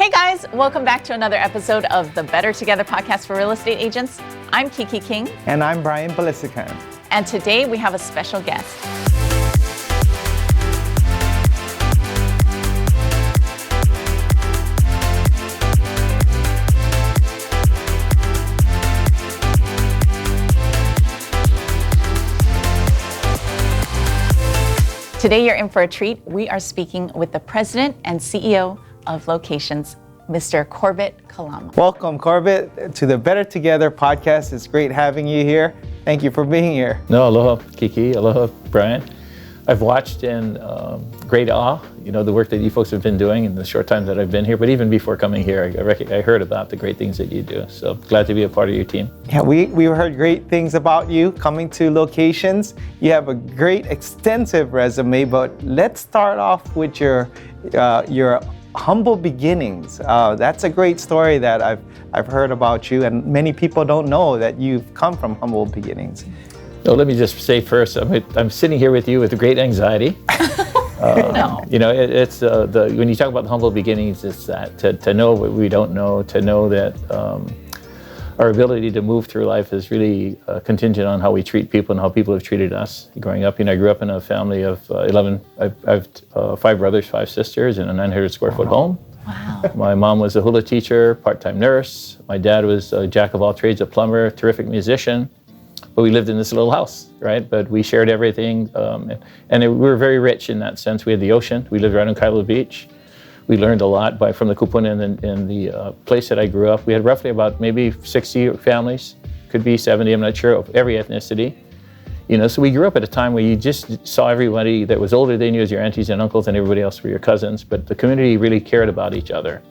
Hey guys, welcome back to another episode of the Better Together podcast for real estate agents. I'm Kiki King. And I'm Brian Balisican. And today we have a special guest. Today you're in for a treat. We are speaking with the president and CEO of Locations, Mr. Corbett Kalama. Welcome, Corbett, to the Better Together podcast. It's great having you here. Thank you for being here. No, aloha, Kiki. Aloha, Brian. I've watched in great awe, the work that you folks have been doing in the short time that I've been here. But even before coming here, I heard about the great things that you do. So glad to be a part of your team. Yeah, we heard great things about you coming to Locations. You have a great, extensive resume, but let's start off with your humble beginnings. That's a great story that I've heard about you, and many people don't know that you've come from humble beginnings. So let me just say first, I'm sitting here with you with great anxiety. No. It's when you talk about the humble beginnings, it's that to know what we don't know, to know that our ability to move through life is really contingent on how we treat people and how people have treated us. Growing up, I grew up in a family of 11. I have 5 brothers, 5 sisters, in a 900 square foot home. Wow. My mom was a hula teacher, part-time nurse. My dad was a jack of all trades, a plumber, terrific musician. But we lived in this little house, right? But we shared everything, we were very rich in that sense. We had the ocean. We lived right on Kailua Beach. We learned a lot from the kupuna in the place that I grew up. We had roughly about maybe 60 families, could be 70, I'm not sure, of every ethnicity. So we grew up at a time where you just saw everybody that was older than you as your aunties and uncles, and everybody else were your cousins, but the community really cared about each other.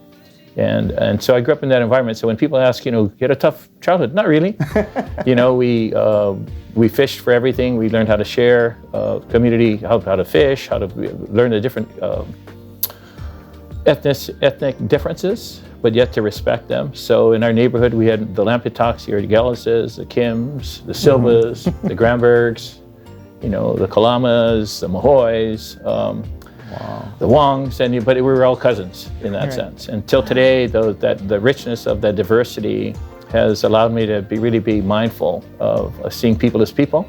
And so I grew up in that environment. So when people ask, you had a tough childhood? Not really. We fished for everything. We learned how to share community, how to fish, how to learn the different ethnic differences, but yet to respect them. So in our neighborhood, we had the Lampetoks, the Erdegellises, the Kims, the Silvas, the Granbergs, the Kalamas, the Mahoys, the Wongs, but we were all cousins in that sense. Until today, the richness of that diversity has allowed me to really be mindful of seeing people as people,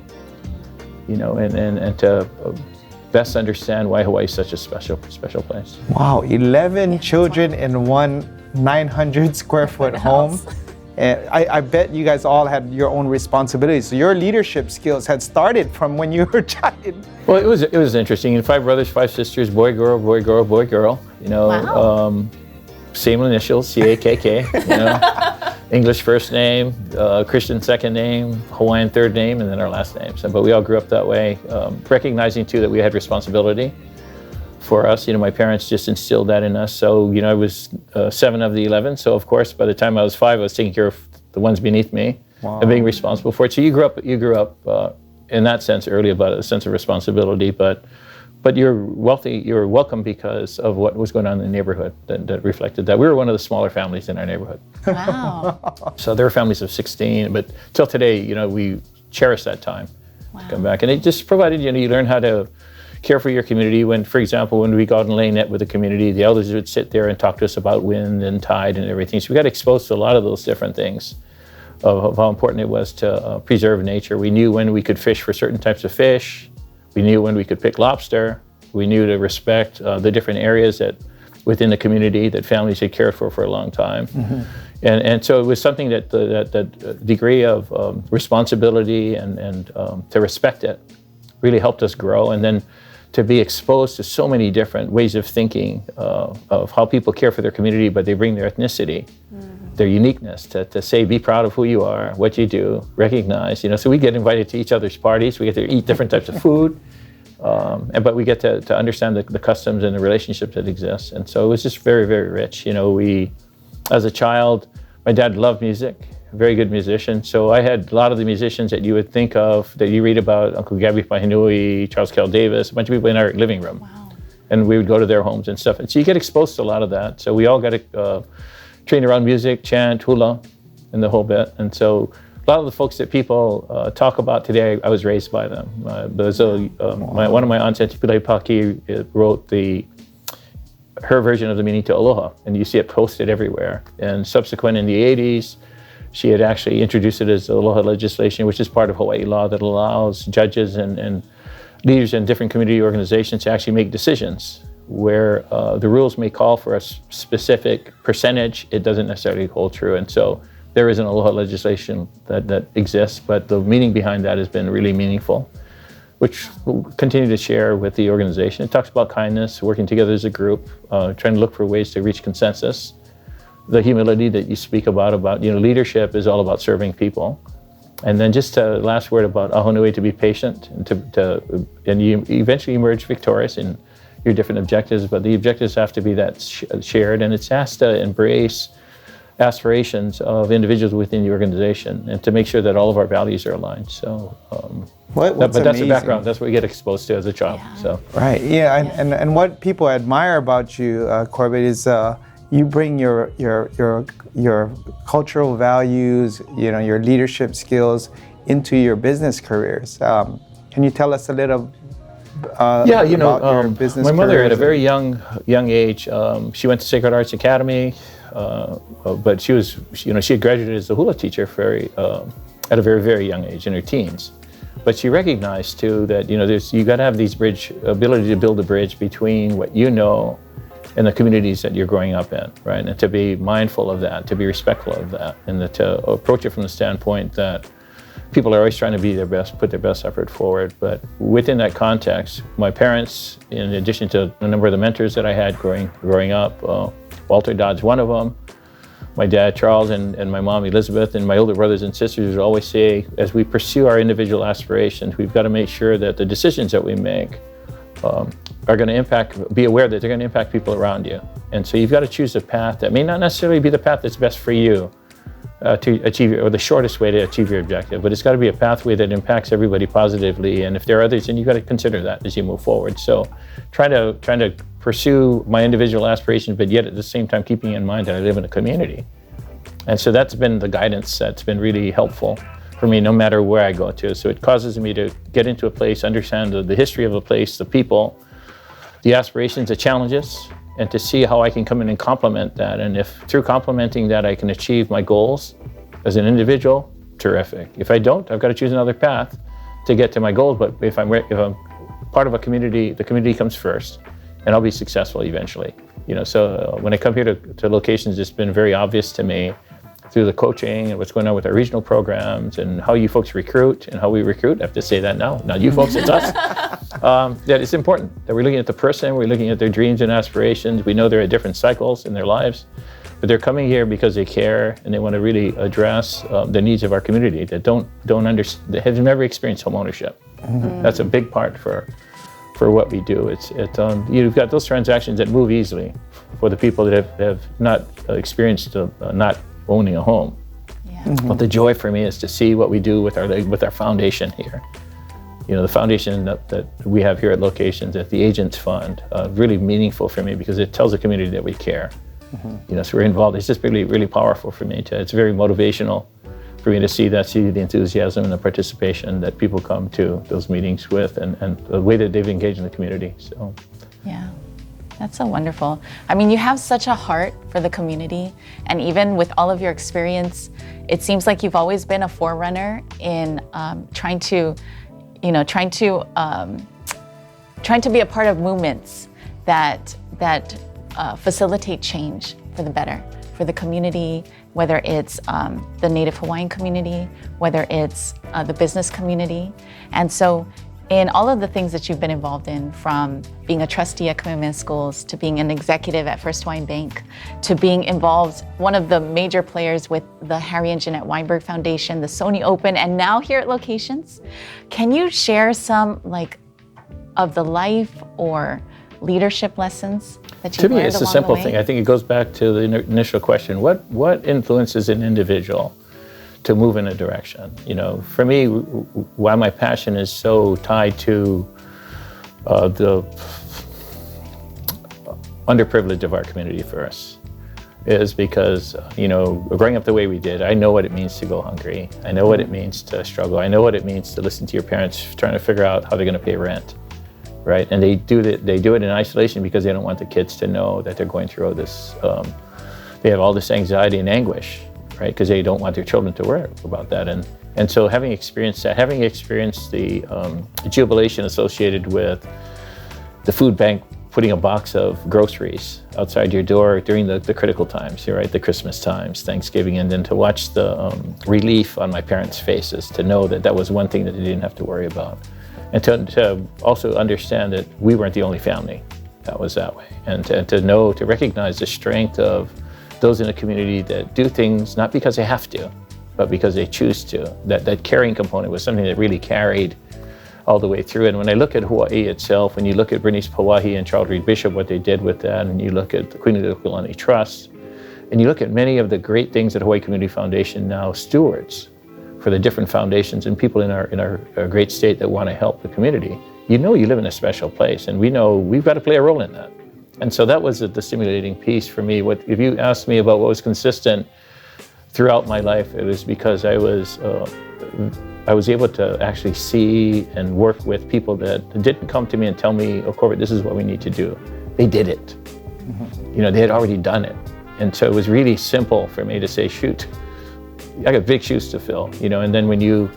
and to best understand why Hawaii is such a special place. Wow, 11 children in one 900 square foot home. And I bet you guys all had your own responsibilities. So your leadership skills had started from when you were a child. Well, it was interesting. 5 brothers, 5 sisters, boy, girl, boy, girl, boy, girl. Wow. Same initials, C-A-K-K. English first name, Christian second name, Hawaiian third name, and then our last names. But we all grew up that way, recognizing too that we had responsibility for us. My parents just instilled that in us. So, I was 7 of the 11. So, of course, by the time I was 5, I was taking care of the ones beneath me and being responsible for it. So you grew up in that sense early about a sense of responsibility, but you're wealthy, you're welcome because of what was going on in the neighborhood that reflected that. We were one of the smaller families in our neighborhood. Wow. So there were families of 16, but till today, we cherish that time to come back. And it just provided, you learn how to care for your community. When, for example, when we go out and lay net with the community, the elders would sit there and talk to us about wind and tide and everything. So we got exposed to a lot of those different things of how important it was to preserve nature. We knew when we could fish for certain types of fish. We knew when we could pick lobster. We knew to respect the different areas that within the community that families had cared for a long time. Mm-hmm. And so it was something that degree of responsibility and to respect it really helped us grow. And then to be exposed to so many different ways of thinking of how people care for their community, but they bring their ethnicity, their uniqueness, to say, be proud of who you are, what you do, recognize, so we get invited to each other's parties, we get to eat different types of food, but we get to understand the customs and the relationships that exist. And so it was just very, very rich. As a child, my dad loved music. A very good musician. So I had a lot of the musicians that you would think of, that you read about, Uncle Gabby Pahinui, Charles Kell Davis, a bunch of people in our living room. Wow. And we would go to their homes and stuff. And so you get exposed to a lot of that. So we all got to train around music, chant, hula, and the whole bit. And so a lot of the folks that people talk about today, I was raised by them. One of my aunts, Auntie Paki, wrote the her version of the meaning to aloha, and you see it posted everywhere. And subsequent in the 80s, she had actually introduced it as aloha legislation, which is part of Hawaii law that allows judges and leaders in different community organizations to actually make decisions where the rules may call for a specific percentage. It doesn't necessarily hold true. And so there is an aloha legislation that exists, but the meaning behind that has been really meaningful, which we'll continue to share with the organization. It talks about kindness, working together as a group, trying to look for ways to reach consensus. The humility that you speak about, leadership is all about serving people. And then just a last word about ahonui, to be patient, and you eventually emerge victorious in your different objectives, but the objectives have to be that shared, and it has to embrace aspirations of individuals within the organization and to make sure that all of our values are aligned. So, but that's amazing. the background. That's what you get exposed to as a child. Yeah. So Right, yeah, and what people admire about you, Corbett, is you bring your cultural values, your leadership skills into your business careers. Can you tell us a little about your business my mother careers? at a very young age, she went to Sacred Arts Academy, but she had graduated as a hula teacher at a very, very young age, in her teens. But she recognized too that you got to have these ability to build a bridge between what you know and the communities that you're growing up in, right? And to be mindful of that, to be respectful of that, and to approach it from the standpoint that people are always trying to be their best, put their best effort forward. But within that context, my parents, in addition to a number of the mentors that I had growing up, Walter Dodd's one of them, my dad Charles and my mom Elizabeth, and my older brothers and sisters would always say, as we pursue our individual aspirations, we've got to make sure that the decisions that we make are going to be aware that they're going to impact people around you. And so you've got to choose a path that may not necessarily be the path that's best for you to achieve, or the shortest way to achieve your objective, but it's got to be a pathway that impacts everybody positively. And if there are others, then you've got to consider that as you move forward. So trying to pursue my individual aspirations, but yet at the same time keeping in mind that I live in a community. And so that's been the guidance that's been really helpful for me, no matter where I go to. So it causes me to get into a place, understand the history of a place, the people, the aspirations, the challenges, and to see how I can come in and complement that. And if through complementing that I can achieve my goals as an individual, terrific. If I don't, I've got to choose another path to get to my goals. But if I'm part of a community, the community comes first, and I'll be successful eventually. So when I come here to locations, it's been very obvious to me through the coaching and what's going on with our regional programs and how you folks recruit and how we recruit. I have to say that now. Not you folks, it's us. That it's important that we're looking at the person, we're looking at their dreams and aspirations. We know they're at different cycles in their lives, but they're coming here because they care and they want to really address the needs of our community that that have never experienced home ownership. Mm-hmm. That's a big part for what we do. You've got those transactions that move easily for the people that have not experienced not owning a home. Yeah. Mm-hmm. But the joy for me is to see what we do with our foundation here. The foundation that we have here at locations at the Agents Fund, really meaningful for me because it tells the community that we care. Mm-hmm. So we're involved. It's just really, really powerful for me. It's very motivational for me to see the enthusiasm and the participation that people come to those meetings with, and the way that they've engaged in the community. So, yeah. That's so wonderful. I mean, you have such a heart for the community, and even with all of your experience, it seems like you've always been a forerunner in trying to be a part of movements that facilitate change for the better, for the community, whether it's the Native Hawaiian community, whether it's the business community. And so in all of the things that you've been involved in, from being a trustee at Kamehameha Schools, to being an executive at First Hawaiian Bank, to being involved, one of the major players with the Harry and Jeanette Weinberg Foundation, the Sony Open, and now here at Locations, can you share some of the life or leadership lessons that you've learned along the way? To me, it's a simple thing. I think it goes back to the initial question. What influences an individual to move in a direction? For me, why my passion is so tied to the underprivileged of our community first is because, growing up the way we did, I know what it means to go hungry. I know what it means to struggle. I know what it means to listen to your parents trying to figure out how they're going to pay rent. right? And they do it in isolation because they don't want the kids to know that they're going through all this. They have all this anxiety and anguish, right? Because they don't want their children to worry about that. And so having experienced that, having experienced the jubilation associated with the food bank putting a box of groceries outside your door during the critical times, right? The Christmas times, Thanksgiving, and then to watch the relief on my parents' faces, to know that that was one thing that they didn't have to worry about. And to also understand that we weren't the only family that was that way. And to recognize the strength of those in the community that do things not because they have to, but because they choose to. That caring component was something that really carried all the way through. And when I look at Hawaii itself, when you look at Bernice Pauahi and Charles Reed Bishop, what they did with that, and you look at the Queen of the Kulani Trust, and you look at many of the great things that Hawaii Community Foundation now stewards for the different foundations and people in our great state that want to help the community, you know you live in a special place, and we know we've got to play a role in that. And so that was the stimulating piece for me. If you asked me about what was consistent throughout my life, it was because I was able to actually see and work with people that didn't come to me and tell me, oh, Corbett, this is what we need to do. They did it. Mm-hmm. You know, they had already done it. And so it was really simple for me to say, shoot, I got big shoes to fill, you know. And then when you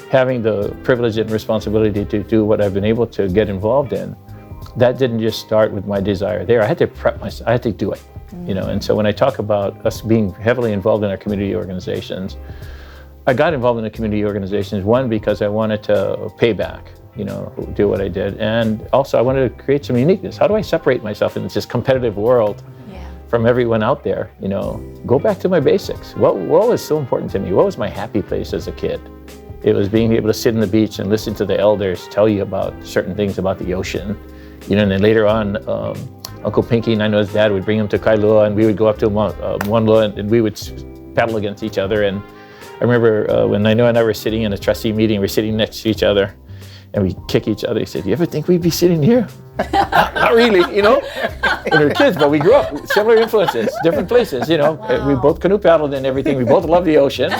having the privilege and responsibility to do what I've been able to get involved in, that didn't just start with my desire there. I had to prep myself, I had to do it, you know. And so when I talk about us being heavily involved in our community organizations, I got involved in the community organizations, one, because I wanted to pay back, you know, do what I did. And also I wanted to create some uniqueness. How do I separate myself in this competitive world from everyone out there? You know, go back to my basics. What was so important to me? What was my happy place as a kid? It was being able to sit on the beach and listen to the elders tell you about certain things about the ocean. You know, and then later on, Uncle Pinky and I know his dad would bring him to Kailua, and we would go up to Maunalua, and we would paddle against each other. And I remember when Nainoa and I were sitting in a trustee meeting, we're sitting next to each other, and we kick each other. He said, "You ever think we'd be sitting here?" Not really, you know. When we were kids, but we grew up with similar influences, different places, you know. Wow. We both canoe paddled and everything. We both loved the ocean,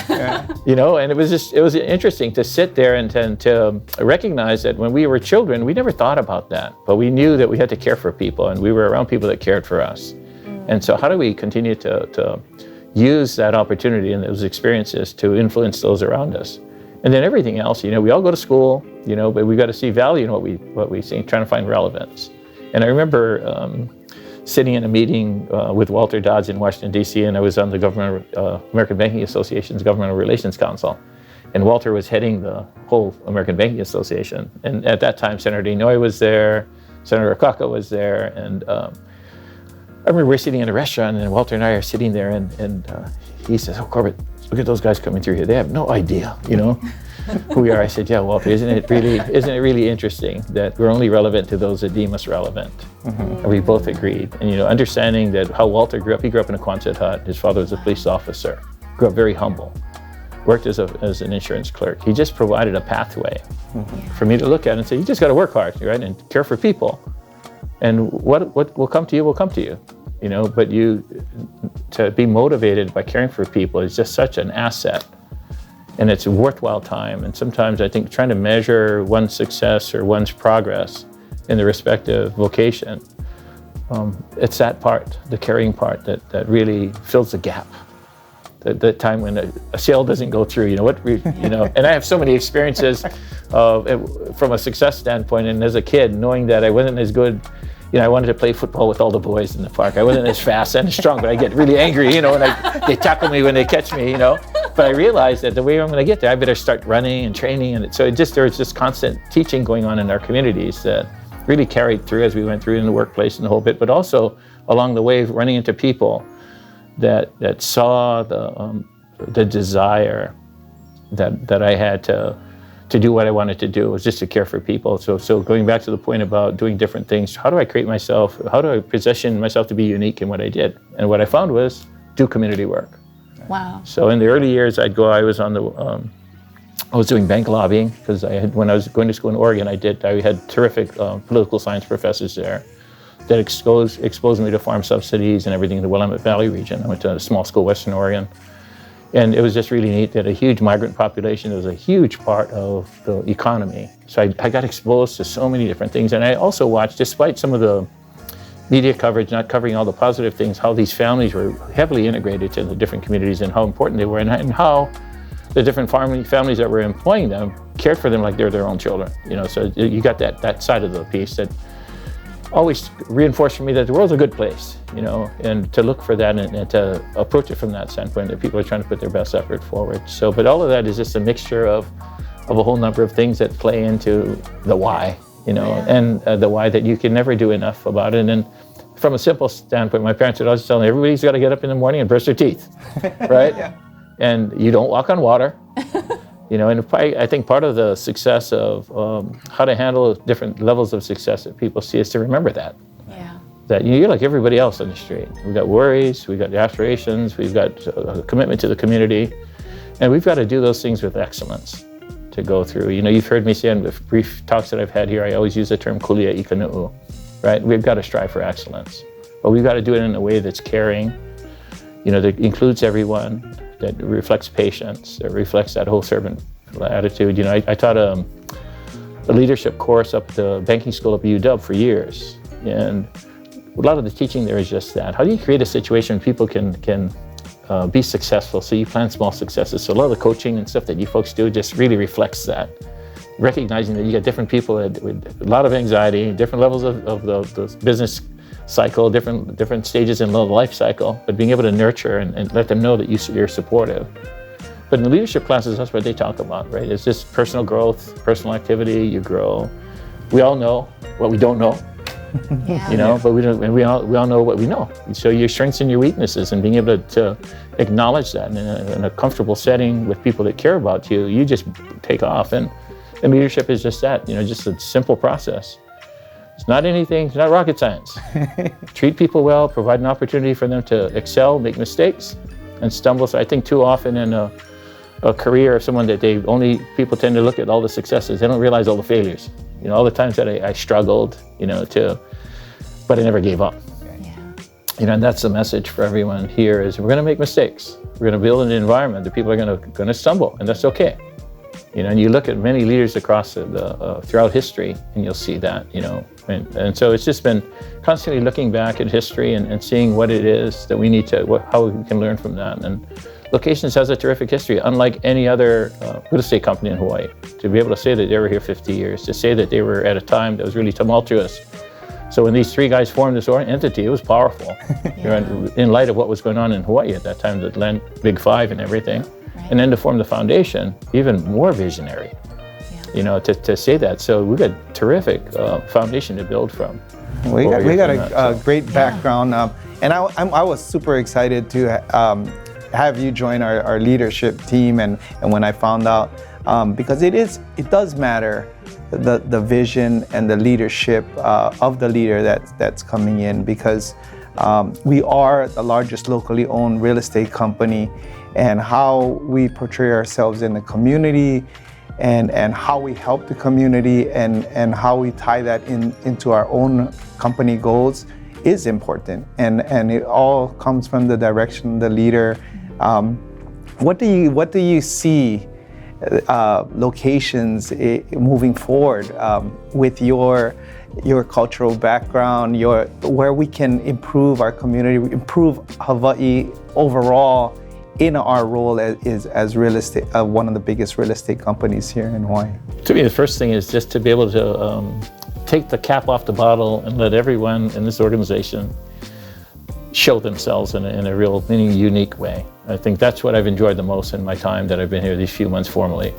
you know. And it was interesting to sit there and to recognize that when we were children, we never thought about that, but we knew that we had to care for people, and we were around people that cared for us. And so, how do we continue to use that opportunity and those experiences to influence those around us? And then everything else, you know, we all go to school, you know, but we got to see value in what we see, trying to find relevance. And I remember sitting in a meeting with Walter Dodds in Washington, D.C., and I was on the American Banking Association's Governmental Relations Council. And Walter was heading the whole American Banking Association. And at that time, Senator Inouye was there, Senator Akaka was there, and I remember we're sitting in a restaurant, and Walter and I are sitting there, and he says, "Oh, Corbett, look at those guys coming through here. They have no idea, you know, who we are." I said, "Yeah, Walter, isn't it really interesting that we're only relevant to those that deem us relevant?" Mm-hmm. And we both agreed. And, you know, understanding that how Walter grew up, he grew up in a Quonset hut. His father was a police officer, grew up very humble, worked as an insurance clerk. He just provided a pathway for me to look at and say, you just got to work hard, right, and care for people. And what will come to you will come to you, you know, but to be motivated by caring for people is just such an asset, and it's a worthwhile time. And sometimes I think trying to measure one's success or one's progress in the respective vocation, it's that part, the caring part, that really fills the gap. The time when a sale doesn't go through, you know, and I have so many experiences from a success standpoint, and as a kid, knowing that I wasn't as good. You know, I wanted to play football with all the boys in the park. I wasn't as fast and as strong, but I get really angry, you know, and they tackle me when they catch me, you know. But I realized that the way I'm going to get there, I better start running and training. And so there was just constant teaching going on in our communities that really carried through as we went through in the workplace and the whole bit, but also along the way running into people that saw the desire that I had to do what I wanted to do, was just to care for people. So going back to the point about doing different things, how do I create myself, how do I position myself to be unique in what I did? And what I found was do community work. Wow. So in the early years, I was doing bank lobbying, because when I was going to school in Oregon, I had terrific political science professors there that exposed me to farm subsidies and everything in the Willamette Valley region. I went to a small school, Western Oregon. And it was just really neat that a huge migrant population was a huge part of the economy. So I got exposed to so many different things. And I also watched, despite some of the media coverage not covering all the positive things, how these families were heavily integrated to the different communities and how important they were, and how the different families that were employing them cared for them like they're their own children. So you got that side of the piece that always reinforced for me that the world's a good place, and to look for that and to approach it from that standpoint, that people are trying to put their best effort forward. So, but all of that is just a mixture of a whole number of things that play into the why, and the why that you can never do enough about it. And from a simple standpoint, my parents would always tell me, everybody's got to get up in the morning and brush their teeth, right? Yeah. And you don't walk on water. And I think part of the success of how to handle different levels of success that people see is to remember that. Yeah. That you're like everybody else on the street. We've got worries, we've got aspirations, we've got a commitment to the community, and we've got to do those things with excellence to go through. You've heard me say in the brief talks that I've had here, I always use the term kulia ikanu'u, right? We've got to strive for excellence, but we've got to do it in a way that's caring, that includes everyone, that reflects patience, that reflects that whole servant attitude. I taught a leadership course up at the banking school up at UW for years, and a lot of the teaching there is just that. How do you create a situation people can be successful? So you plan small successes. So a lot of the coaching and stuff that you folks do just really reflects that. Recognizing that you got different people with a lot of anxiety, different levels of the business cycle, different stages in the life cycle, but being able to nurture and let them know that you're supportive. But in the leadership classes, that's what they talk about, right? It's just personal growth, personal activity, you grow. We all know what we don't know, but we all know what we know. So your strengths and your weaknesses, and being able to acknowledge that in a comfortable setting with people that care about you, you just take off. And leadership is just that, just a simple process. It's not anything, it's not rocket science. Treat people well, provide an opportunity for them to excel, make mistakes, and stumble. So I think too often in a career of someone that people tend to look at all the successes, they don't realize all the failures. All the times that I struggled, but I never gave up. Yeah. And that's the message for everyone here is we're going to make mistakes. We're going to build an environment that people are going to stumble, and that's okay. And you look at many leaders across throughout history, and you'll see that, and so it's just been constantly looking back at history and seeing what it is that we need how we can learn from that. And Locations has a terrific history, unlike any other real estate company in Hawaii. To be able to say that they were here 50 years, to say that they were at a time that was really tumultuous. So when these three guys formed this entity, it was powerful. In light of what was going on in Hawaii at that time, the Big Five and everything. Right. And then to form the foundation, even more visionary, to say that. So we got a terrific foundation to build from. We got a great background. And I was super excited to have you join our leadership team. And when I found out, because it does matter, the vision and the leadership of the leader that's coming in, because we are the largest locally owned real estate company, and how we portray ourselves in the community and how we help the community and how we tie that into our own company goals is important. And it all comes from the direction of the leader. What do you see locations moving forward with your cultural background, where we can improve our community, improve Hawaii overall in our role as real estate, one of the biggest real estate companies here in Hawaii? To me, the first thing is just to be able to take the cap off the bottle and let everyone in this organization show themselves in a real, unique way. I think that's what I've enjoyed the most in my time that I've been here these few months formally,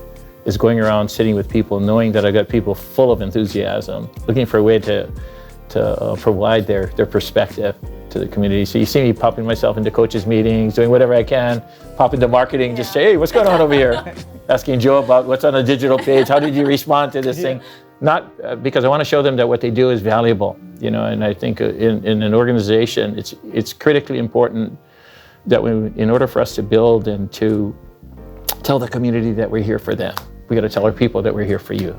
is going around sitting with people, knowing that I got people full of enthusiasm, looking for a way to provide their perspective to the community. So you see me popping myself into coaches meetings, doing whatever I can, pop into marketing, just say, hey, what's going on over here? Asking Joe about what's on the digital page, how did you respond to this thing? Not because I want to show them that what they do is valuable, and I think in an organization, it's critically important that in order for us to build and to tell the community that we're here for them, we got to tell our people that we're here for you.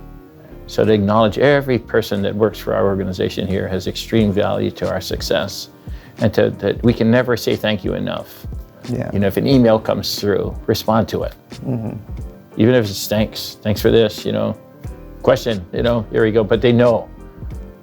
So to acknowledge every person that works for our organization here has extreme value to our success, and that we can never say thank you enough Yeah. You know, if an email comes through, respond to it. Even if it's thanks for this, you know, question, you know, here we go. But they know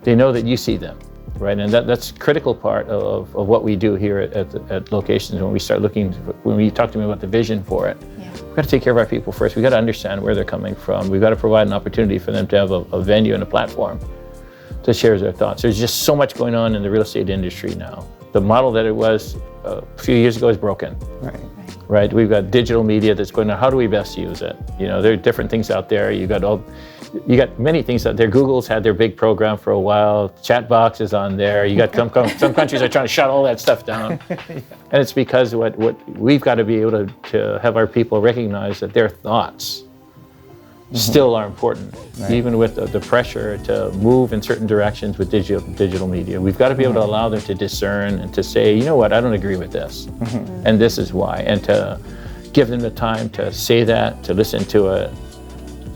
that you see them, right? And that's a critical part of what we do here at locations. When we start looking, when you talk to me about the vision for it, we've got to take care of our people first. We've got to understand where they're coming from. We've got to provide an opportunity for them to have a venue and a platform to share their thoughts. There's just so much going on in the real estate industry now. The model that it was a few years ago is broken. Right? We've got digital media that's going on. How do we best use it? You know, there are different things out there. You got many things out there. Google's had their big program for a while. Chatbox is on there. You got some countries are trying to shut all that stuff down. And it's because what we've got to be able to have our people recognize that their thoughts still are important, even with the pressure to move in certain directions with digital media. We've got to be able to allow them to discern and to say, you know what, I don't agree with this, and this is why, and to give them the time to say that, to listen to it,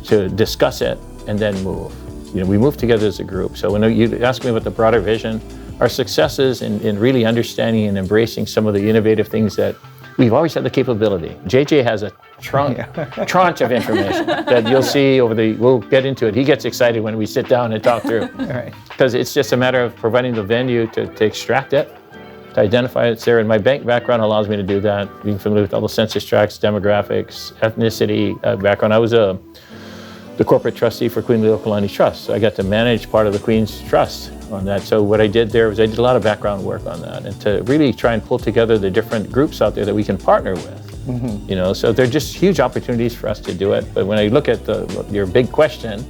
to discuss it, and then move. You know, we move together as a group. So when you ask me about the broader vision, our successes in really understanding and embracing some of the innovative things that we've always had the capability. JJ has a tranche of information that you'll see we'll get into it. He gets excited when we sit down and talk through. Because it's just a matter of providing the venue to extract it, to identify it's there. And my bank background allows me to do that, being familiar with all the census tracts, demographics, ethnicity background. I was the corporate trustee for Queen Leokalani Trust. So I got to manage part of the Queen's Trust on that. So what I did there was I did a lot of background work on that, and to really try and pull together the different groups out there that we can partner with. You know, so they're just huge opportunities for us to do it. But when I look at your big question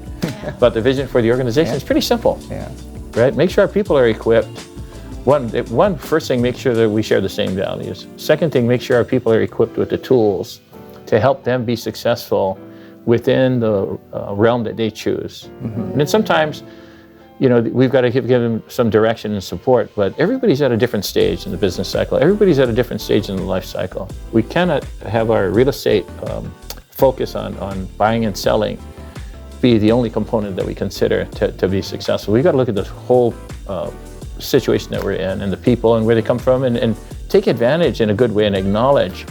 about the vision for the organization, it's pretty simple. Right? Make sure our people are equipped. One, first thing, make sure that we share the same values. Second thing, make sure our people are equipped with the tools to help them be successful within the realm that they choose. And then sometimes, you know, we've got to give them some direction and support, but everybody's at a different stage in the business cycle. Everybody's at a different stage in the life cycle. We cannot have our real estate focus on buying and selling be the only component that we consider to be successful. We've got to look at the whole situation that we're in and the people and where they come from, and take advantage in a good way and acknowledge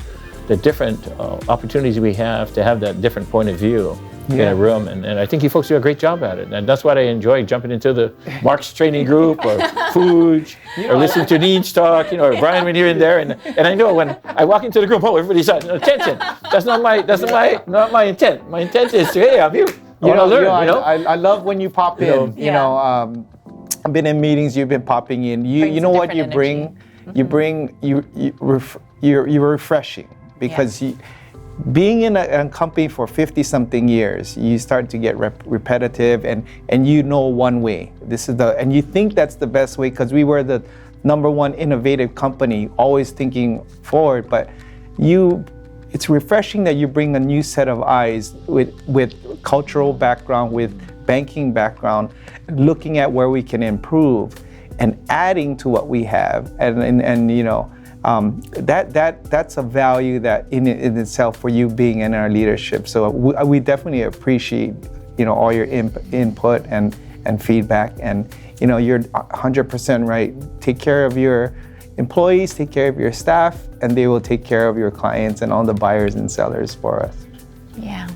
the different opportunities we have to have that different point of view in a room. And I think you folks do a great job at it. And that's what I enjoy, jumping into the Mark's training group or Fuge or listening to Neen's talk, you know, or Brian when you're in there. And I know when I walk into the group, everybody's like, attention. That's not my intent. My intent is to, hey, I'm here. I want to learn, you know? I love when you pop in. You know, I've been in meetings, you've been popping in. You know what you bring? You're refreshing. Because being in a company for 50-something years, you start to get repetitive, and you know one way. And you think that's the best way because we were the #1 innovative company, always thinking forward. But it's refreshing that you bring a new set of eyes with cultural background, with banking background, looking at where we can improve and adding to what we have, and you know. That's a value that in itself for you being in our leadership. So we definitely appreciate, you know, all your input and feedback. And you know, you're 100% right. Take care of your employees, take care of your staff, and they will take care of your clients and all the buyers and sellers for us. Yeah.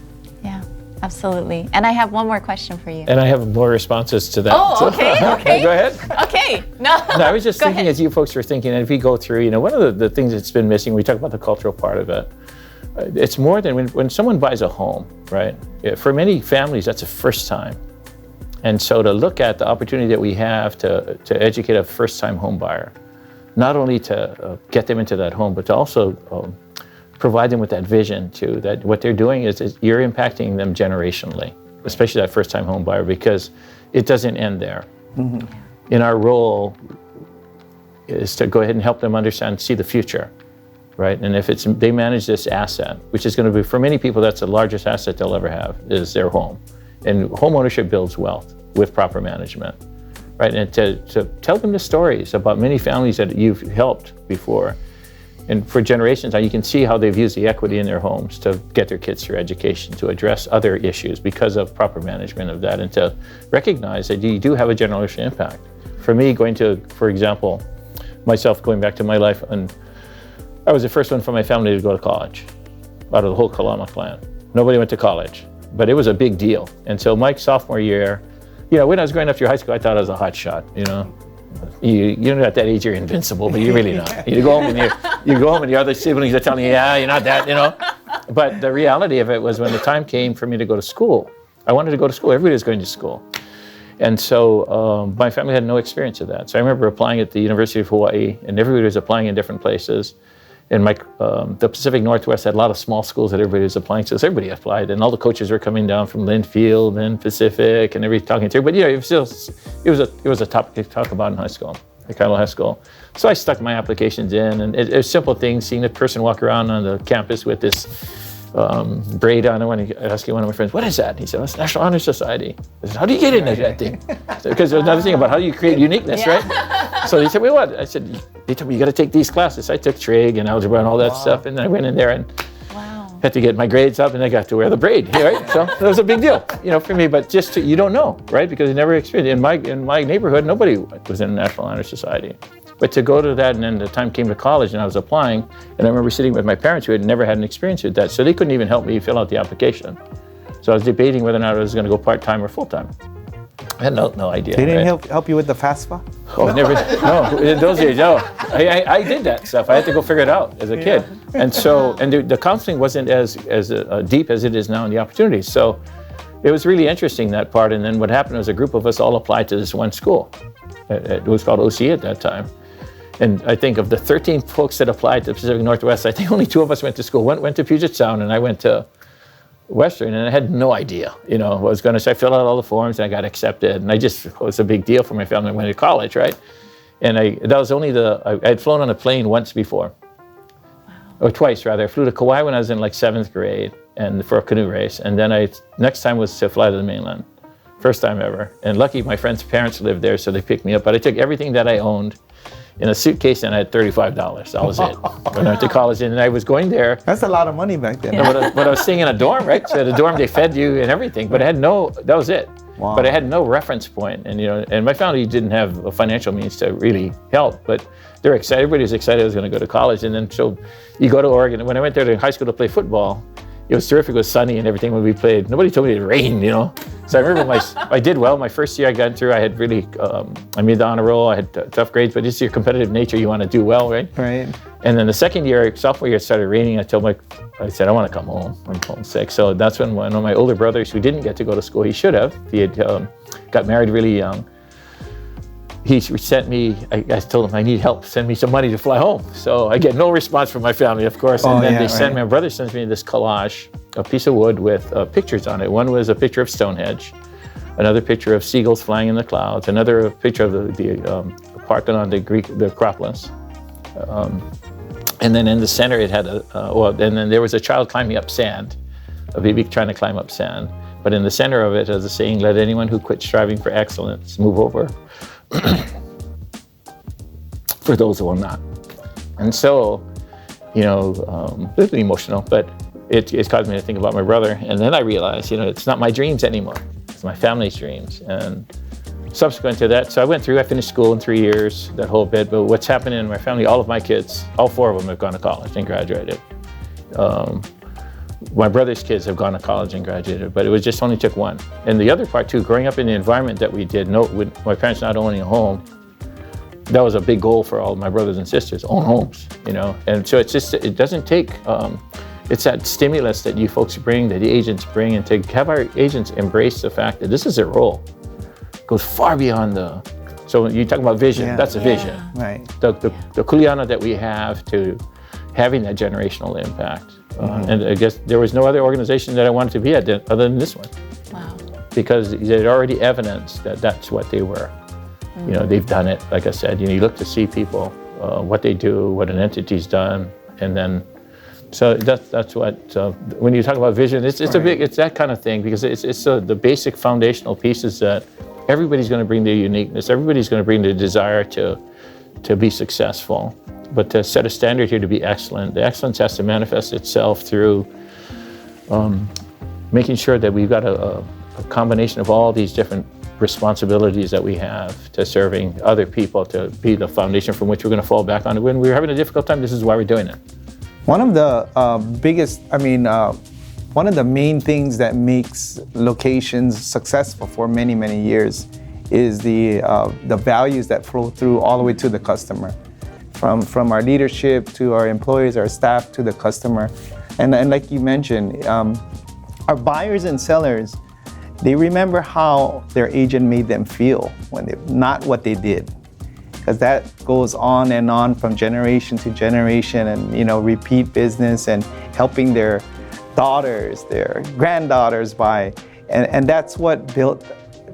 Absolutely. And I have one more question for you. And I have more responses to that. Oh, okay. Go ahead. Okay. No, I was just thinking, as you folks were thinking, and if we go through, you know, one of the things that's been missing, we talk about the cultural part of it. It's more than when someone buys a home, right? For many families, that's a first time. And so to look at the opportunity that we have to educate a first-time home buyer, not only to get them into that home, but to also provide them with that vision too, that what they're doing is you're impacting them generationally, especially that first-time home buyer, because it doesn't end there. In our role is to go ahead and help them understand, see the future, right? And if they manage this asset, which is going to be, for many people, that's the largest asset they'll ever have, is their home. And home ownership builds wealth with proper management, right? And to tell them the stories about many families that you've helped before. And for generations now, you can see how they've used the equity in their homes to get their kids through education, to address other issues because of proper management of that, and to recognize that you do have a generational impact. For me, for example, myself going back to my life, and I was the first one from my family to go to college, out of the whole Kalama clan. Nobody went to college, but it was a big deal. And so my sophomore year, when I was going up through high school, I thought I was a hot shot, You're at that age, you're invincible, but you're really not. You go home and your other siblings are telling you, yeah, you're not that, But the reality of it was when the time came for me to go to school, I wanted to go to school. Everybody was going to school. And so my family had no experience of that. So I remember applying at the University of Hawaii, and everybody was applying in different places. And the Pacific Northwest had a lot of small schools that everybody was applying to. So everybody applied, and all the coaches were coming down from Linfield and Pacific, and everybody talking to. But it was a topic to talk about in high school, at Carmel High School. So I stuck my applications in, and it was simple things. Seeing a person walk around on the campus with this braid on. I want to ask one of my friends, what is that? He said, that's National Honor Society. I said, how do you get into that thing? Because there's another thing about how do you create uniqueness, right? So they said, well, what? I said, they told me you got to take these classes. I took trig and algebra and all that stuff, and then I went in there and had to get my grades up, and I got to wear the braid, right? So it was a big deal, for me. But you don't know, right? Because you never experienced. In my neighborhood, nobody was in the National Honor Society. But to go to that, and then the time came to college, and I was applying, and I remember sitting with my parents who had never had an experience with that, so they couldn't even help me fill out the application. So I was debating whether or not I was going to go part-time or full-time. I had no idea. They didn't help you with the FAFSA? Oh, never. No, in those days, no. I did that stuff. I had to go figure it out as a kid. And so, the counseling wasn't as deep as it is now in the opportunities. So it was really interesting, that part. And then what happened was a group of us all applied to this one school. It was called OC at that time. And I think of the 13 folks that applied to the Pacific Northwest, I think only 2 of us went to school. One went to Puget Sound, and I went to Western, and I had no idea, what I was going to say. I filled out all the forms, and I got accepted. And it was a big deal for my family. I went to college, right? And that was only I had flown on a plane once before. Or twice, rather. I flew to Kauai when I was in 7th grade, and for a canoe race. And then next time was to fly to the mainland. First time ever. And lucky my friend's parents lived there, so they picked me up. But I took everything that I owned in a suitcase, and I had $35. That was it. When I went to college, and I was going there. That's a lot of money back then. But I was staying in a dorm, right? So the dorm, they fed you and everything, but that was it. Wow. But I had no reference point. And, and my family didn't have a financial means to really help, but they're excited. Everybody was excited I was going to go to college. And then, so you go to Oregon. When I went there to high school to play football, it was terrific. It was sunny and everything when we played. Nobody told me it rained, So I remember I did well. My first year I got through, I had really, I made the honor roll. I had tough grades, but it's your competitive nature. You want to do well, right? Right. And then the second year, sophomore year, it started raining. I said, I want to come home. I'm homesick. So that's when one of my older brothers, who didn't get to go to school, he should have. He had got married really young. He sent me, I told him I need help, send me some money to fly home. So I get no response from my family, of course. And then my brother sends me this collage, a piece of wood with pictures on it. One was a picture of Stonehenge, another picture of seagulls flying in the clouds, another picture of the Parthenon, the Acropolis. And then in the center it had and then there was a child climbing up sand, a baby trying to climb up sand. But in the center of it, as a saying, let anyone who quits striving for excellence move over for those who will not. And so, it was emotional, but it caused me to think about my brother. And then I realized, it's not my dreams anymore. It's my family's dreams. And subsequent to that, so I finished school in 3 years, that whole bit. But what's happening in my family, all of my kids, all 4 of them have gone to college and graduated. My brother's kids have gone to college and graduated, but it just only took one. And the other part too, growing up in the environment that we did, with my parents not owning a home, that was a big goal for all of my brothers and sisters, own homes, And so it doesn't take, it's that stimulus that you folks bring, that the agents bring, and to have our agents embrace the fact that this is their role. It goes far beyond so when you talk about vision, that's a vision. Right. The kuleana that we have to having that generational impact. And I guess there was no other organization that I wanted to be at other than this one. Wow. Because they had already evidenced that that's what they were. They've done it, like I said. You look to see people, what they do, what an entity's done, and then, so that's what, when you talk about vision, it's that kind of thing, because it's the basic foundational pieces that everybody's going to bring their uniqueness, everybody's going to bring their desire to be successful. But to set a standard here to be excellent, the excellence has to manifest itself through making sure that we've got a combination of all these different responsibilities that we have to serving other people, to be the foundation from which we're going to fall back on. When we're having a difficult time, this is why we're doing it. One of the one of the main things that makes locations successful for many, many years is the values that flow through all the way to the customer, from our leadership to our employees, our staff to the customer, and like you mentioned, our buyers and sellers, they remember how their agent made them feel not what they did, because that goes on and on from generation to generation, and repeat business and helping their daughters, their granddaughters buy, and that's what built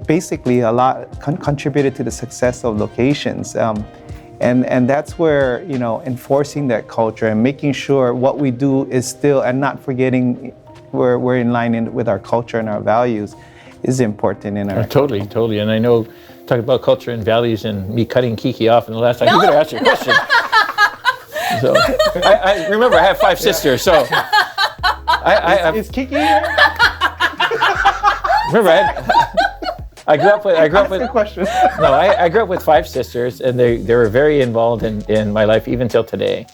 basically a lot contributed to the success of locations, and that's where enforcing that culture and making sure what we do is still, and not forgetting we're in line with our culture and our values, is important in our totally. And I know, talking about culture and values and me cutting Kiki off in the last time, you better ask your question. So I remember I have 5 sisters, so is Kiki here? Remember, I grew up with. No, I grew up with 5 sisters, and they were very involved in my life even till today.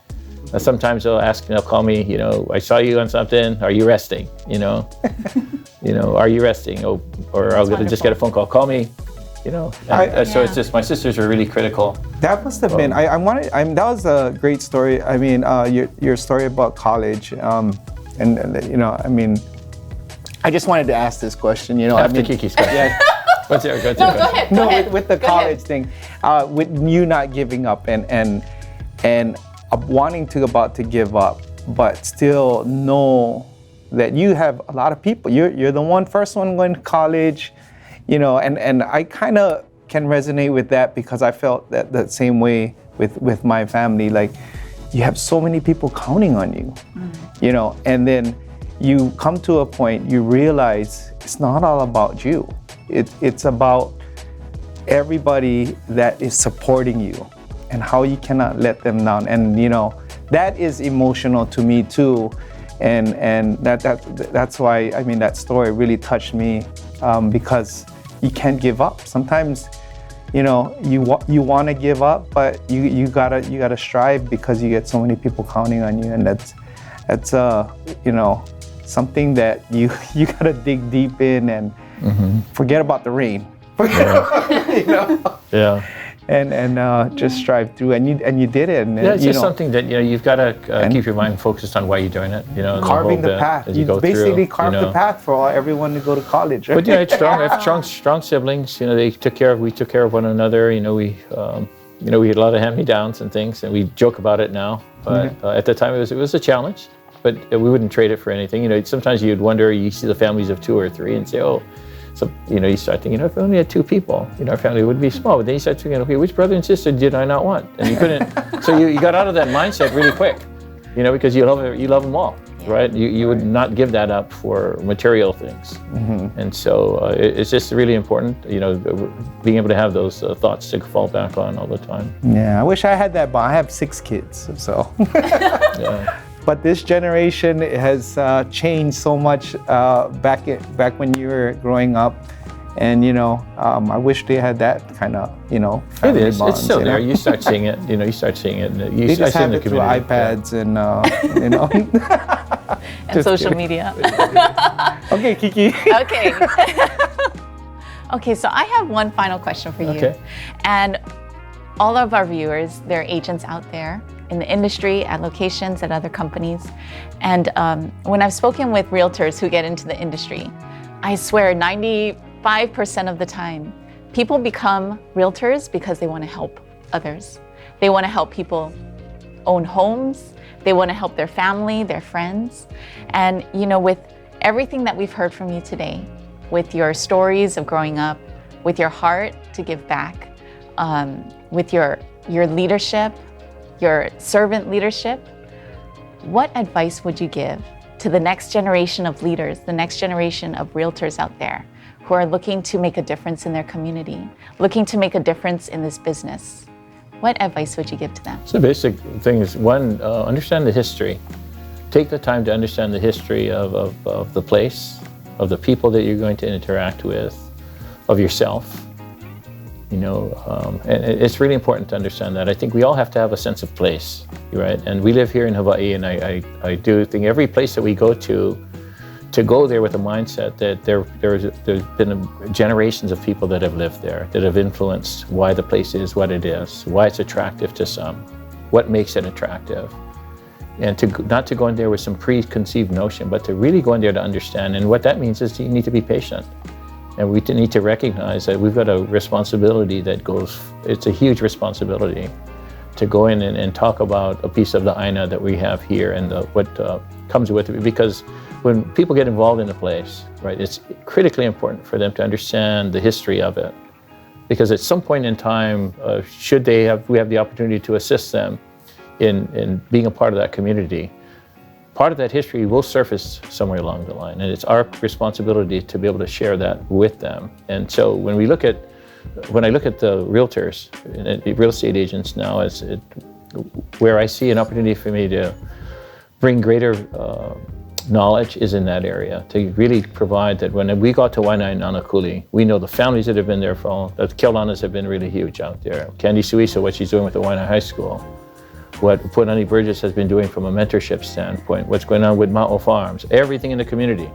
Sometimes they'll call me, I saw you on something. Are you resting? Are you resting? Or I'll just get a phone call. Call me. So it's just, my sisters are really critical. That must have been. That was a great story. I mean, your story about college. I just wanted to ask this question. After Kiki's question. Yeah. Go ahead. No, with the college thing, with you not giving up and wanting to give up, but still know that you have a lot of people. You're the first one going to college, and I kind of can resonate with that, because I felt that same way with my family. Like, you have so many people counting on you, and then you come to a point, you realize it's not all about you. It's about everybody that is supporting you, and how you cannot let them down. And that is emotional to me too, and that's why that story really touched me, because you can't give up. Sometimes you want to give up, but you gotta strive, because you get so many people counting on you, and that's something that you gotta dig deep in and forget about the rain. Yeah. And just strive through, and you did it. And, it's just something that you've got to keep your mind focused on why you're doing it. Carving the path. You basically carved the path for everyone to go to college. Right? But it's strong. I have strong siblings. We took care of one another. We had a lot of hand-me-downs and things, and we joke about it now. But at the time, it was a challenge. But we wouldn't trade it for anything. Sometimes you'd wonder. You see the families of 2 or 3, and say, oh. So, you start thinking, if we only had 2 people, our family would be small. But then you start thinking, okay, which brother and sister did I not want? And you couldn't. So you got out of that mindset really quick, because you love them all, right? You would not give that up for material things. And so it's just really important, being able to have those thoughts to fall back on all the time. Yeah, I wish I had that, but I have 6 kids, so. Yeah. But this generation has changed so much back when you were growing up, and I wish they had that kind of family it is. bonds, it's still there. You start seeing it. You start seeing it. You just have it through iPads and and social media. Okay, Kiki. Okay. Okay, so I have one final question for you. Okay. And all of our viewers, they're agents out there in the industry, at locations, at other companies. And when I've spoken with realtors who get into the industry, I swear 95% of the time, people become realtors because they want to help others. They want to help people own homes. They want to help their family, their friends. And with everything that we've heard from you today, with your stories of growing up, with your heart to give back, with your leadership, your servant leadership, what advice would you give to the next generation of leaders, the next generation of realtors out there who are looking to make a difference in their community, looking to make a difference in this business? What advice would you give to them? So the basic thing is, one, understand the history. Take the time to understand the history of the place, of the people that you're going to interact with, of yourself. And it's really important to understand that. I think we all have to have a sense of place, right? And we live here in Hawaii, and I do think every place that we go to go there with a mindset that there's been generations of people that have lived there, that have influenced why the place is what it is, why it's attractive to some, what makes it attractive. And not to go in there with some preconceived notion, but to really go in there to understand. And what that means is you need to be patient. And we need to recognize that we've got a responsibility it's a huge responsibility to go in and talk about a piece of the aina that we have here and what comes with it. Because when people get involved in a place, right, it's critically important for them to understand the history of it. Because at some point in time, we have the opportunity to assist them in being a part of that community, part of that history will surface somewhere along the line, and it's our responsibility to be able to share that with them. And so when I look at the realtors and the real estate agents now, where I see an opportunity for me to bring greater knowledge is in that area, to really provide that when we got to Waianae and Nanakuli, we know the families that have been there the Keolanas have been really huge out there. Candy Suiso, what she's doing with the Waianae High School, what Puanani Burgess has been doing from a mentorship standpoint, what's going on with Ma'o Farms, everything in the community,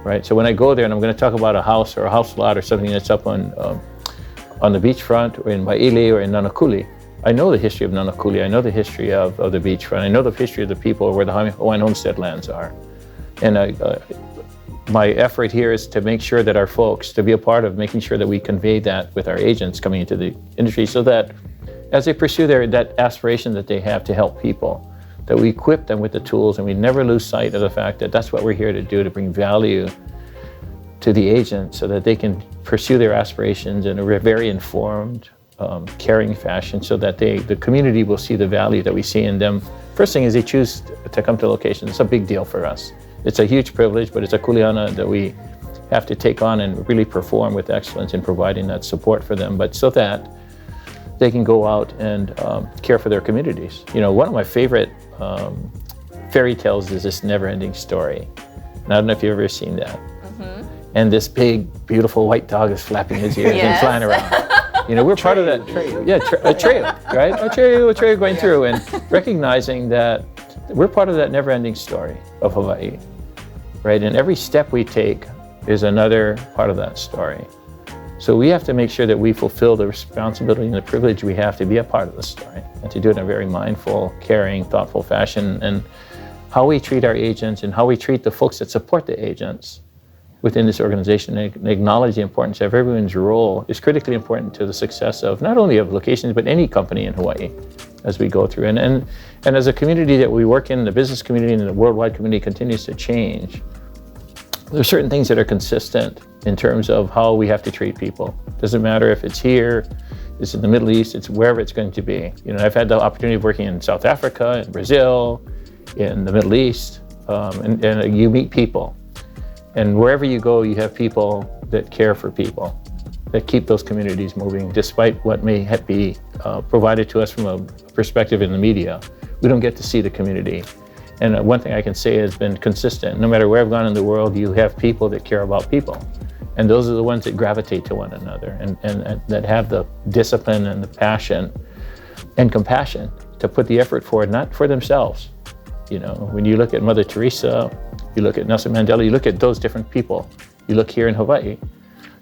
right? So when I go there and I'm going to talk about a house or a house lot or something that's up on the beachfront or in Maile or in Nanakuli, I know the history of Nanakuli, I know the history of the beachfront, I know the history of the people where the Hawaiian homestead lands are. And my effort here is to make sure that our folks, to be a part of making sure that we convey that with our agents coming into the industry so that as they pursue that aspiration that they have to help people, that we equip them with the tools and we never lose sight of the fact that that's what we're here to do, to bring value to the agent so that they can pursue their aspirations in a very informed, caring fashion so that the community will see the value that we see in them. First thing is they choose to come to locations. It's a big deal for us. It's a huge privilege, but it's a kuleana that we have to take on and really perform with excellence in providing that support for them, but so that they can go out and care for their communities. One of my favorite fairy tales is this never-ending story. And I don't know if you've ever seen that. Mm-hmm. And this big, beautiful white dog is flapping his ears and flying around. We're part of that. A trail, right? A trail going through and recognizing that we're part of that never-ending story of Hawaii, right? And every step we take is another part of that story. So we have to make sure that we fulfill the responsibility and the privilege we have to be a part of the story and to do it in a very mindful, caring, thoughtful fashion. And how we treat our agents and how we treat the folks that support the agents within this organization and acknowledge the importance of everyone's role is critically important to the success of not only of locations, but any company in Hawaii as we go through. And as a community that we work in, the business community and the worldwide community continues to change, there are certain things that are consistent in terms of how we have to treat people. Doesn't matter if it's here, it's in the Middle East, it's wherever it's going to be. I've had the opportunity of working in South Africa, in Brazil, in the Middle East, and you meet people. And wherever you go, you have people that care for people, that keep those communities moving, despite what may be provided to us from a perspective in the media. We don't get to see the community. And one thing I can say has been consistent. No matter where I've gone in the world, you have people that care about people. And those are the ones that gravitate to one another and that have the discipline and the passion and compassion to put the effort forward, not for themselves. When you look at Mother Teresa, you look at Nelson Mandela, you look at those different people. You look here in Hawaii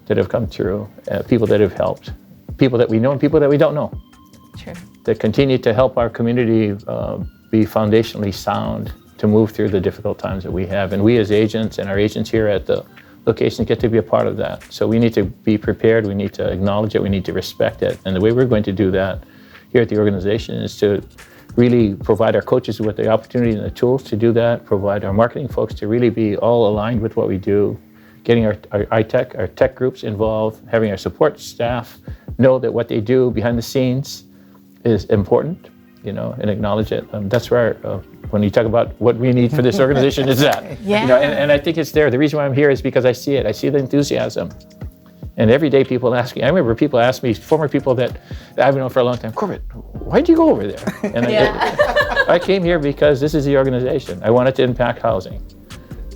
that have come through, people that have helped, people that we know and people that we don't know. True. That continue to help our community be foundationally sound to move through the difficult times that we have. And we as agents and our agents here at the locations get to be a part of that. So we need to be prepared, we need to acknowledge it, we need to respect it. And the way we're going to do that here at the organization is to really provide our coaches with the opportunity and the tools to do that, provide our marketing folks to really be all aligned with what we do, getting our tech groups involved, having our support staff know that what they do behind the scenes is important, and acknowledge it. That's where, when you talk about what we need for this organization is that. Yeah. And I think it's there. The reason why I'm here is because I see it. I see the enthusiasm. And every day people ask me, I remember people ask me, former people that I've known for a long time, Corbett, why'd you go over there? And I came here because this is the organization. I wanted to impact housing.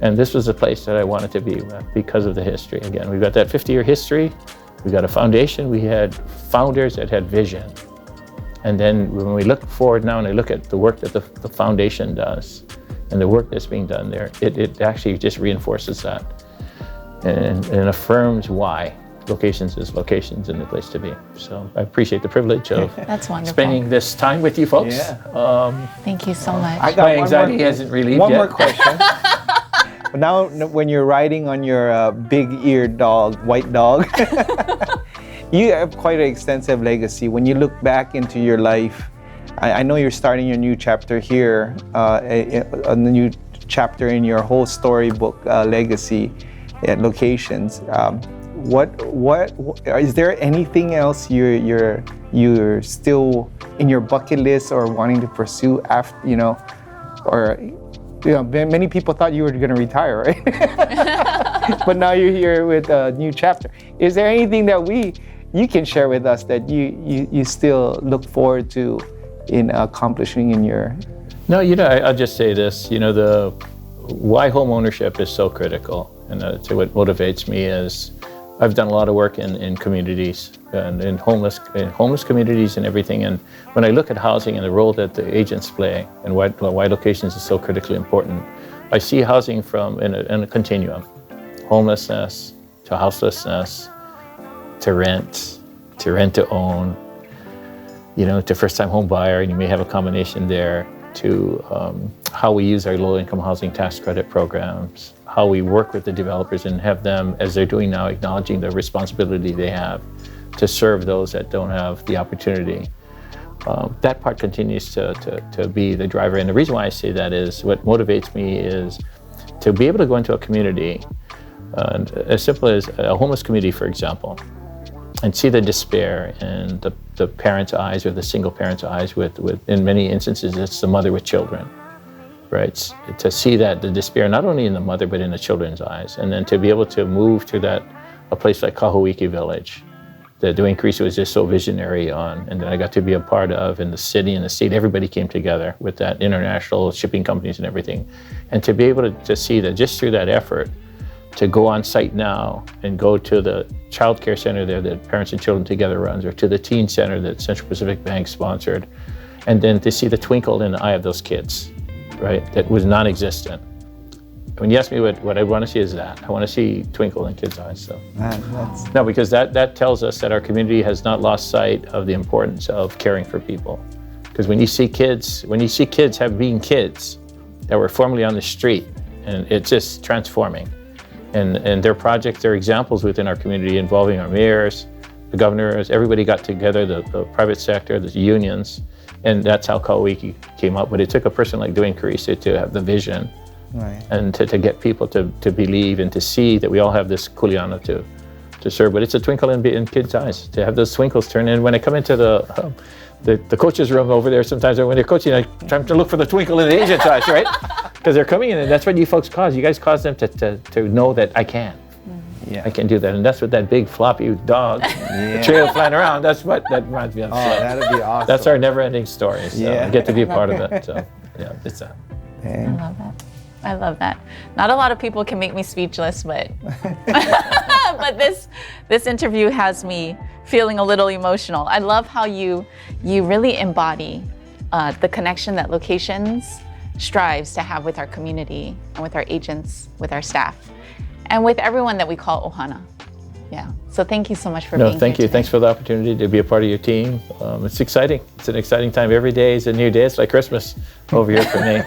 And this was the place that I wanted to be because of the history. Again, we've got that 50-year history. We got a foundation. We had founders that had vision. And then when we look forward now and I look at the work that the foundation does and the work that's being done there, it actually just reinforces that and affirms why locations is locations and the place to be. So I appreciate the privilege of That's wonderful. spending this time with you folks. Yeah. Thank you so much. I got My anxiety hasn't relieved one yet. more question. Now, when you're riding on your big-eared dog, white dog, you have quite an extensive legacy. When you look back into your life, I know you're starting your new chapter here, a new chapter in your whole storybook legacy at locations. What is there anything else you're still in your bucket list or wanting to pursue after, or many people thought you were going to retire, right? But now you're here with a new chapter. Is there anything that you can share with us that you still look forward to in accomplishing in your? No, I'll just say this. The why home ownership is so critical, and that's what motivates me is I've done a lot of work in communities and in homeless communities and everything. And when I look at housing and the role that the agents play and why locations is so critically important, I see housing in a continuum: homelessness to houselessness, to rent to own, to first-time home buyer, and you may have a combination there, to how we use our low-income housing tax credit programs, how we work with the developers and have them, as they're doing now, acknowledging the responsibility they have to serve those that don't have the opportunity. That part continues to be the driver. And the reason why I say that is what motivates me is to be able to go into a community, as simple as a homeless community, for example, and see the despair in the parents' eyes or the single parents' eyes with in many instances, it's the mother with children, right? To see that, the despair, not only in the mother, but in the children's eyes. And then to be able to move to a place like Kahawiki Village, that Dwayne Creasy was just so visionary on, and then I got to be a part of, in the city and the state, everybody came together with that, international shipping companies and everything. And to be able to see that just through that effort, to go on site now and go to the child care center there that Parents and Children Together runs, or to the teen center that Central Pacific Bank sponsored, and then to see the twinkle in the eye of those kids, right, that was non-existent. When you ask me what I want to see is that. I want to see twinkle in kids' eyes. So. No, because that tells us that our community has not lost sight of the importance of caring for people. Because when you see kids being kids that were formerly on the street, and it's just transforming. And their projects, their examples within our community involving our mayors, the governors, everybody got together, the private sector, the unions, and that's how Kahawiki came up. But it took a person like Dwayne Creasy to have the vision, right, and to get people to believe and to see that we all have this kuleana to serve. But it's a twinkle in kids' eyes, to have those twinkles turn in. When I come into the coach's room over there, sometimes when they're coaching, I try to look for the twinkle in the agent's eyes, right? Because they're coming in, and that's what you folks cause. You guys cause them to know that I can. Yeah. I can do that. And that's what that big floppy dog, trail flying around, that's what that reminds me of. Oh, that'd be awesome. That's our never-ending story. So I get to be a part of it. So yeah, it's that. I love that. I love that. Not a lot of people can make me speechless, but but this interview has me feeling a little emotional. I love how you really embody the connection that Locations strives to have with our community and with our agents, with our staff, and with everyone that we call Ohana. Yeah. So thank you so much for being here. Thank you. Today. Thanks for the opportunity to be a part of your team. It's exciting. It's an exciting time. Every day is a new day. It's like Christmas over here for me.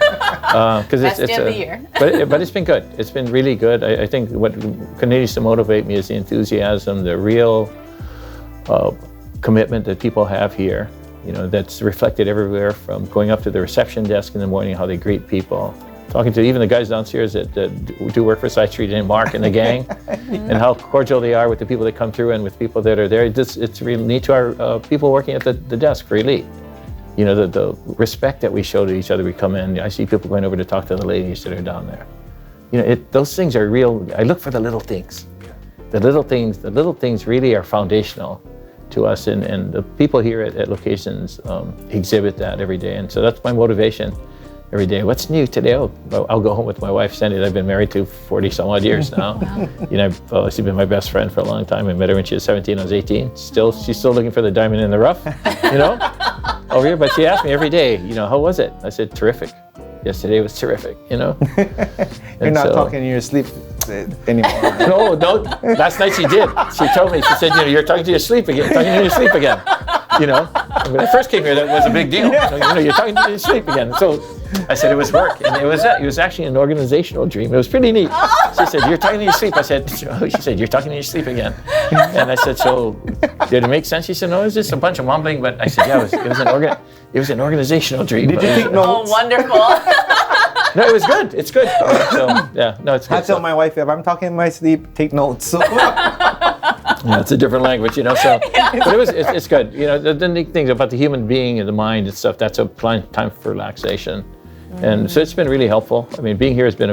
Best day of the year. but it's been good. It's been really good. I think what continues to motivate me is the enthusiasm, the real commitment that people have here. That's reflected everywhere, from going up to the reception desk in the morning, how they greet people, talking to even the guys downstairs that do work for Side Street and Mark and the gang, and how cordial they are with the people that come through and with people that are there. It's really neat to our people working at the desk for Elite. The respect that we show to each other. We come in, I see people going over to talk to the ladies that are down there. Those things are real. I look for the little things. The little things really are foundational to us, and the people here at Locations exhibit that every day. And so that's my motivation, every day. What's new today? I'll go home with my wife, Sandy, that I've been married to 40 some odd years now. You know, she's been my best friend for a long time. I met her when she was 17, I was 18. She's still looking for the diamond in the rough, you know, over here. But she asked me every day, you know, how was it? I said, terrific. Yesterday was terrific, you know. You're not talking in your sleep anymore. No. Last night she did. She told me, she said, you know, you're talking to your sleep again. Talking to your sleep again. You know, when I first came here, that was a big deal. You know, you're talking to your sleep again. So I said it was work, and it was actually an organizational dream. It was pretty neat. She said, "You're talking to your sleep." I said, "She said you're talking to your sleep again." And I said, "So did it make sense?" She said, "No, it's just a bunch of mumbling." But I said, "Yeah, it was an organizational dream." Did you take notes? Oh, wonderful. No, it was good. It's good. So yeah, no, it's good. I tell my wife, if I'm talking in my sleep, take notes. So. Yeah, it's a different language, you know. So, but it's good. You know, the neat things about the human being and the mind and stuff. That's a time for relaxation, and so it's been really helpful. I mean, being here has been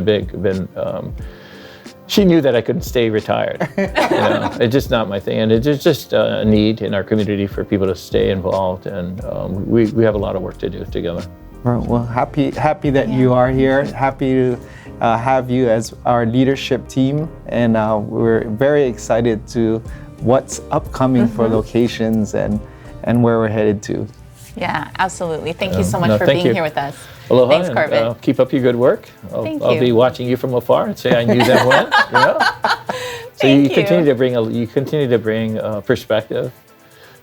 she knew that I couldn't stay retired. You know, it's just not my thing, and it's just a need in our community for people to stay involved, and we have a lot of work to do together. Well, happy that you are here. Happy to have you as our leadership team, and we're very excited to what's upcoming for locations and where we're headed to. Yeah, absolutely. Thank you so much for being here with us. Aloha. Thanks, Corbett. Keep up your good work. I'll be watching you from afar and say I knew them when. You know? So you continue to bring perspective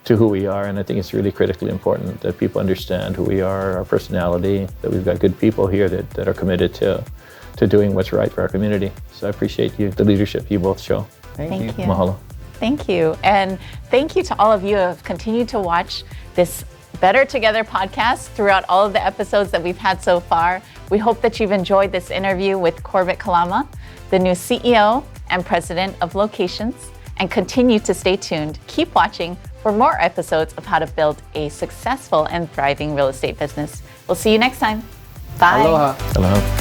to who we are, and I think it's really critically important that people understand who we are, our personality, that we've got good people here that are committed to doing what's right for our community. So I appreciate the leadership you both show. Thank you. Mahalo. Thank you. And thank you to all of you who have continued to watch this Better Together podcast throughout all of the episodes that we've had so far. We hope that you've enjoyed this interview with Corbett Kalama, the new CEO and President of Locations, and continue to stay tuned. Keep watching for more episodes of how to build a successful and thriving real estate business. We'll see you next time. Bye. Aloha. Aloha.